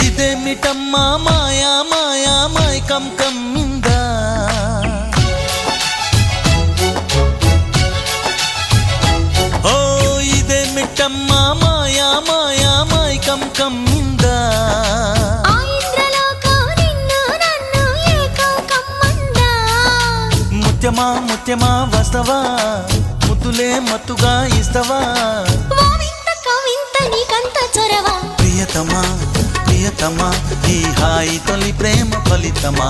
ఇదేమిటమ్మా మాయా మాయా మైకం కమ్మిందా ఓ ఇదేమిటమ్మా మాయా మాయా మైకం కమ్మిందా ముత్యమా ముత్యమా వస్తవా ముద్దులే మత్తుగా ఇస్తవా ప్రియతమా ప్రియతమా ఈ హాయి తొలి ప్రేమ ఫలితమా